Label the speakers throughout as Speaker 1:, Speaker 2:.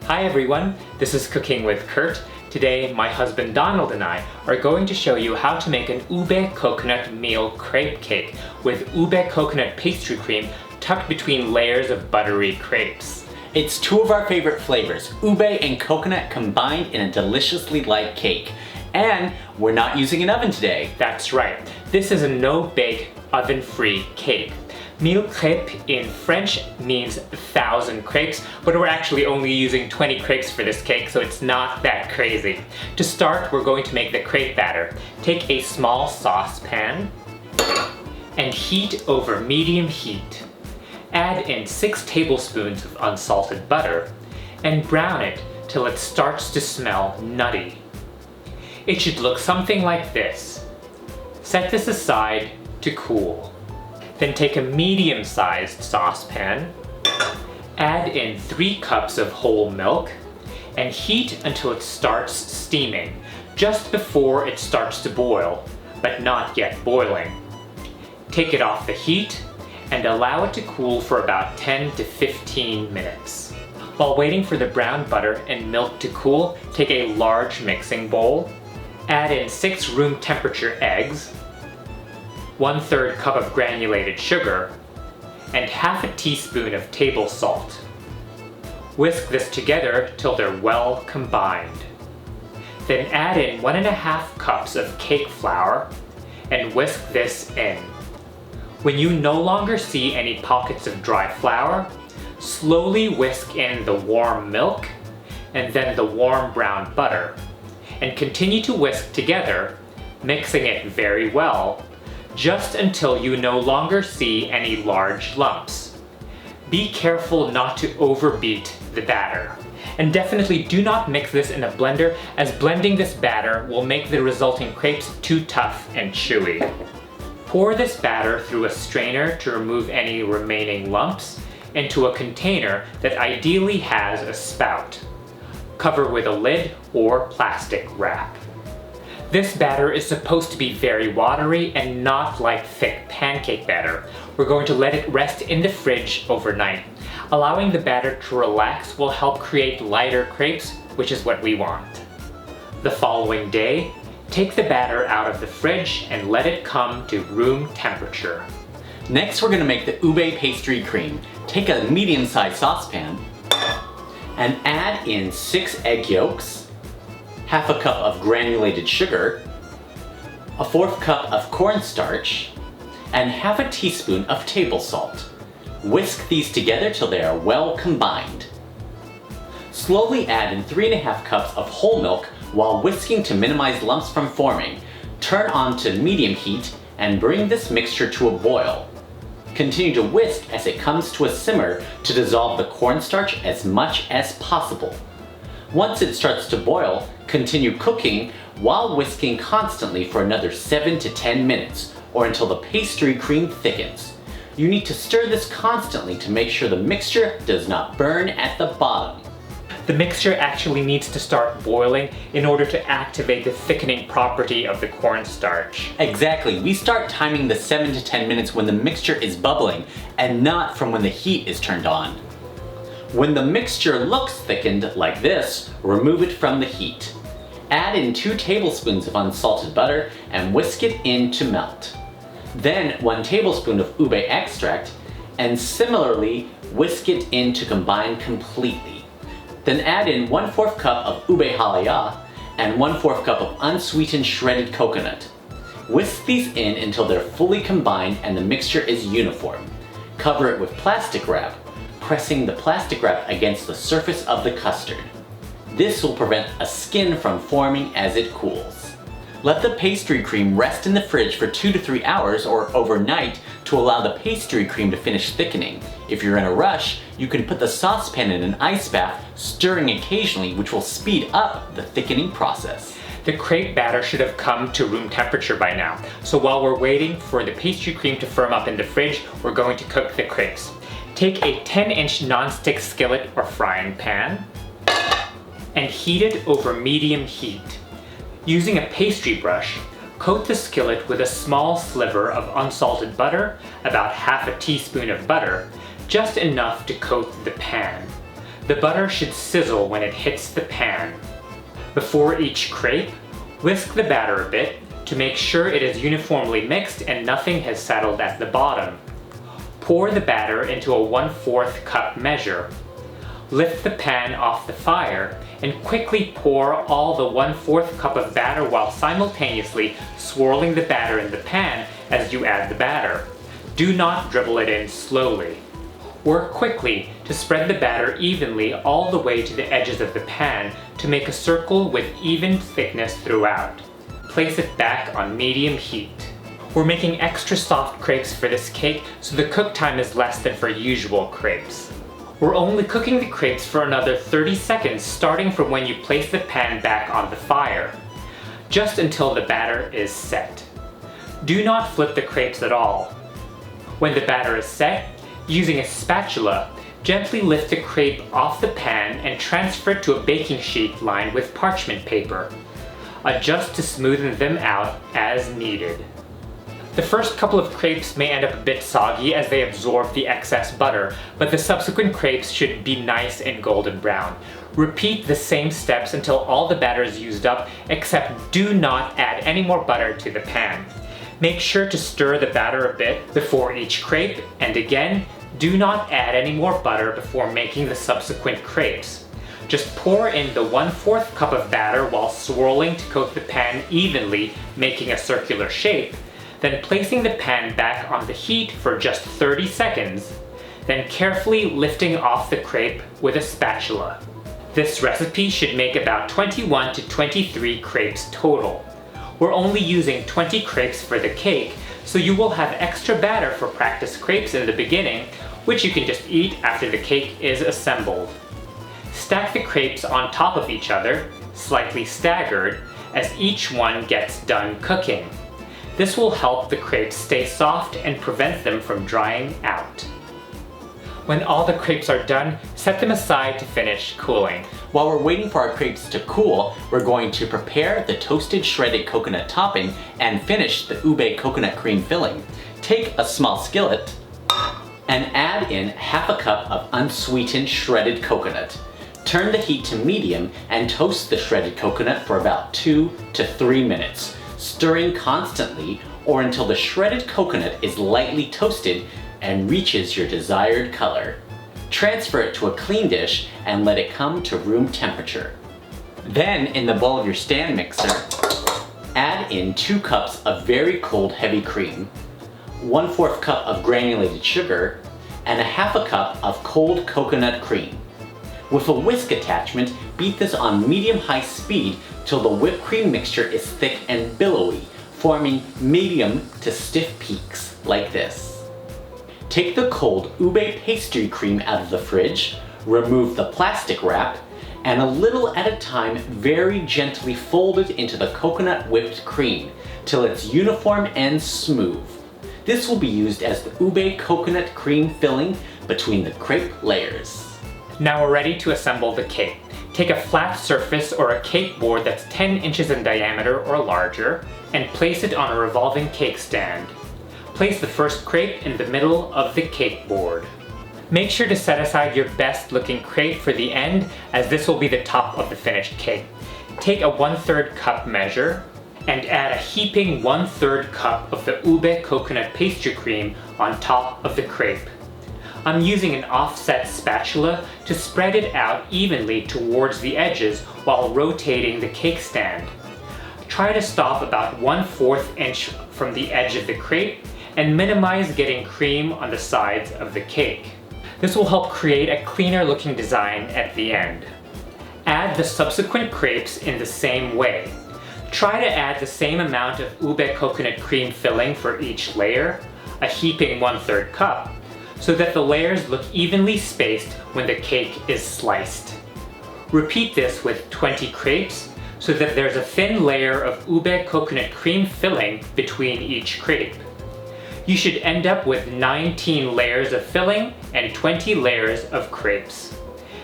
Speaker 1: Hi everyone, this is Cooking with Kurt. Today, my husband Donald and I are going to show you how to make an Ube-Coconut Meal Crepe Cake with Ube-Coconut pastry cream tucked between layers of buttery crepes.
Speaker 2: It's two of our favorite flavors, ube and coconut combined in a deliciously light cake. And we're not using an oven today.
Speaker 1: That's right, this is a no-bake, oven-free cake. Mille Crêpes in French means 1,000 crepes, but we're actually only using 20 crepes for this cake, so it's not that crazy. To start, we're going to make the crepe batter. Take a small saucepan and heat over medium heat. Add in 6 tablespoons of unsalted butter and brown it till it starts to smell nutty. It should look something like this. Set this aside to cool. Then take a medium-sized saucepan, add in 3 cups of whole milk, and heat until it starts steaming, just before it starts to boil, but not yet boiling. Take it off the heat and allow it to cool for about 10 to 15 minutes. While waiting for the brown butter and milk to cool, take a large mixing bowl, add in 6 room temperature eggs, 1/3 cup of granulated sugar, and half a teaspoon of table salt. Whisk this together till they're well combined. Then add in 1½ cups of cake flour and whisk this in. When you no longer see any pockets of dry flour, slowly whisk in the warm milk and then the warm brown butter, and continue to whisk together, mixing it very well, just until you no longer see any large lumps. Be careful not to overbeat the batter. And definitely do not mix this in a blender, as blending this batter will make the resulting crepes too tough and chewy. Pour this batter through a strainer to remove any remaining lumps into a container that ideally has a spout. Cover with a lid or plastic wrap. This batter is supposed to be very watery and not like thick pancake batter. We're going to let it rest in the fridge overnight. Allowing the batter to relax will help create lighter crepes, which is what we want. The following day, take the batter out of the fridge and let it come to room temperature.
Speaker 2: Next, we're going to make the ube pastry cream. Take a medium-sized saucepan and add in 6 egg yolks, half a cup of granulated sugar, 1/4 cup of cornstarch, and half a teaspoon of table salt. Whisk these together till they are well combined. Slowly add in 3½ cups of whole milk while whisking to minimize lumps from forming. Turn on to medium heat and bring this mixture to a boil. Continue to whisk as it comes to a simmer to dissolve the cornstarch as much as possible. Once it starts to boil, continue cooking while whisking constantly for another 7 to 10 minutes, or until the pastry cream thickens. You need to stir this constantly to make sure the mixture does not burn at the bottom.
Speaker 1: The mixture actually needs to start boiling in order to activate the thickening property of the cornstarch.
Speaker 2: Exactly, we start timing the 7 to 10 minutes when the mixture is bubbling, and not from when the heat is turned on. When the mixture looks thickened like this, remove it from the heat. Add in 2 tablespoons of unsalted butter and whisk it in to melt. Then 1 tablespoon of ube extract, and similarly whisk it in to combine completely. Then add in 1/4 cup of ube halaya and 1/4 cup of unsweetened shredded coconut. Whisk these in until they're fully combined and the mixture is uniform. Cover it with plastic wrap, pressing the plastic wrap against the surface of the custard. This will prevent a skin from forming as it cools. Let the pastry cream rest in the fridge for 2 to 3 hours or overnight to allow the pastry cream to finish thickening. If you're in a rush, you can put the saucepan in an ice bath, stirring occasionally, which will speed up the thickening process.
Speaker 1: The crepe batter should have come to room temperature by now, so while we're waiting for the pastry cream to firm up in the fridge, we're going to cook the crepes. Take a 10-inch non-stick skillet or frying pan and heat it over medium heat. Using a pastry brush, coat the skillet with a small sliver of unsalted butter, about half a teaspoon of butter, just enough to coat the pan. The butter should sizzle when it hits the pan. Before each crepe, whisk the batter a bit to make sure it is uniformly mixed and nothing has settled at the bottom. Pour the batter into a 1/4 cup measure. Lift the pan off the fire and quickly pour all the 1/4 cup of batter while simultaneously swirling the batter in the pan as you add the batter. Do not dribble it in slowly. Work quickly to spread the batter evenly all the way to the edges of the pan to make a circle with even thickness throughout. Place it back on medium heat. We're making extra soft crepes for this cake, so the cook time is less than for usual crepes. We're only cooking the crepes for another 30 seconds starting from when you place the pan back on the fire, just until the batter is set. Do not flip the crepes at all. When the batter is set, using a spatula, gently lift the crepe off the pan and transfer it to a baking sheet lined with parchment paper. Adjust to smoothen them out as needed. The first couple of crepes may end up a bit soggy as they absorb the excess butter, but the subsequent crepes should be nice and golden brown. Repeat the same steps until all the batter is used up, except do not add any more butter to the pan. Make sure to stir the batter a bit before each crepe, and again, do not add any more butter before making the subsequent crepes. Just pour in the 1/4 cup of batter while swirling to coat the pan evenly, making a circular shape, then placing the pan back on the heat for just 30 seconds, then carefully lifting off the crepe with a spatula. This recipe should make about 21 to 23 crepes total. We're only using 20 crepes for the cake, so you will have extra batter for practice crepes in the beginning, which you can just eat after the cake is assembled. Stack the crepes on top of each other, slightly staggered, as each one gets done cooking. This will help the crepes stay soft and prevent them from drying out. When all the crepes are done, set them aside to finish cooling.
Speaker 2: While we're waiting for our crepes to cool, we're going to prepare the toasted shredded coconut topping and finish the ube-coconut cream filling. Take a small skillet and add in 1/2 cup of unsweetened shredded coconut. Turn the heat to medium and toast the shredded coconut for about 2 to 3 minutes, stirring constantly or until the shredded coconut is lightly toasted and reaches your desired color. Transfer it to a clean dish and let it come to room temperature. Then, in the bowl of your stand mixer, add in 2 cups of very cold heavy cream, 1/4 cup of granulated sugar, and 1/2 cup of cold coconut cream. With a whisk attachment, beat this on medium-high speed till the whipped cream mixture is thick and billowy, forming medium to stiff peaks, like this. Take the cold ube pastry cream out of the fridge, remove the plastic wrap, and a little at a time very gently fold it into the coconut whipped cream till it's uniform and smooth. This will be used as the ube coconut cream filling between the crepe layers.
Speaker 1: Now we're ready to assemble the cake. Take a flat surface or a cake board that's 10 inches in diameter or larger and place it on a revolving cake stand. Place the first crepe in the middle of the cake board. Make sure to set aside your best looking crepe for the end, as this will be the top of the finished cake. Take a 1/3 cup measure and add a heaping 1/3 cup of the ube-coconut pastry cream on top of the crepe. I'm using an offset spatula to spread it out evenly towards the edges while rotating the cake stand. Try to stop about 1/4 inch from the edge of the crepe and minimize getting cream on the sides of the cake. This will help create a cleaner looking design at the end. Add the subsequent crepes in the same way. Try to add the same amount of ube-coconut cream filling for each layer, a heaping 1/3 cup, so that the layers look evenly spaced when the cake is sliced. Repeat this with 20 crepes so that there's a thin layer of ube-coconut cream filling between each crepe. You should end up with 19 layers of filling and 20 layers of crepes.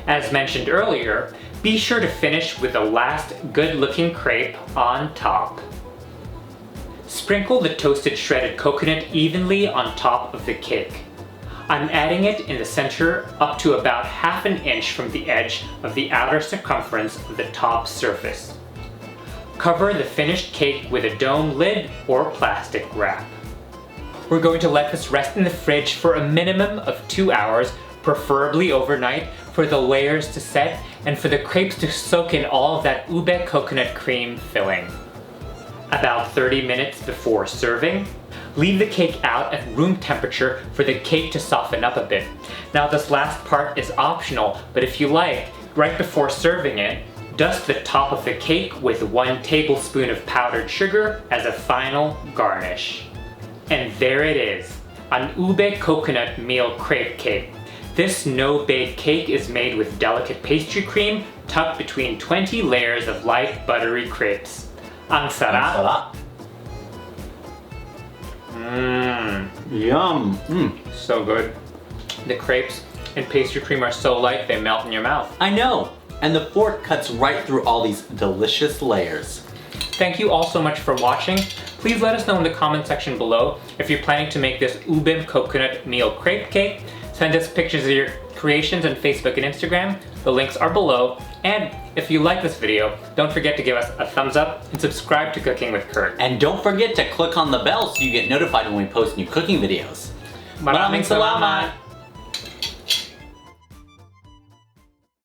Speaker 1: As mentioned earlier, be sure to finish with the last good-looking crepe on top. Sprinkle the toasted shredded coconut evenly on top of the cake. I'm adding it in the center up to about ½ an inch from the edge of the outer circumference of the top surface. Cover the finished cake with a dome lid or plastic wrap. We're going to let this rest in the fridge for a minimum of 2 hours, preferably overnight, for the layers to set and for the crepes to soak in all of that ube coconut cream filling. About 30 minutes before serving, leave the cake out at room temperature for the cake to soften up a bit. Now this last part is optional, but if you like, right before serving it, dust the top of the cake with 1 tablespoon of powdered sugar as a final garnish. And there it is, an Ube-Coconut Mille Crêpe cake. This no-bake cake is made with delicate pastry cream tucked between 20 layers of light buttery crepes. Ang sarap!
Speaker 2: Yum!
Speaker 1: So good. The crepes and pastry cream are so light they melt in your mouth.
Speaker 2: I know! And the fork cuts right through all these delicious layers.
Speaker 1: Thank you all so much for watching. Please let us know in the comment section below if you're planning to make this Ube-Coconut Mille Crêpe cake. Send us pictures of your creations on Facebook and Instagram. The links are below. And if you like this video, don't forget to give us a thumbs up and subscribe to Cooking with Kurt.
Speaker 2: And don't forget to click on the bell so you get notified when we post new cooking videos.
Speaker 1: Maraming salamat!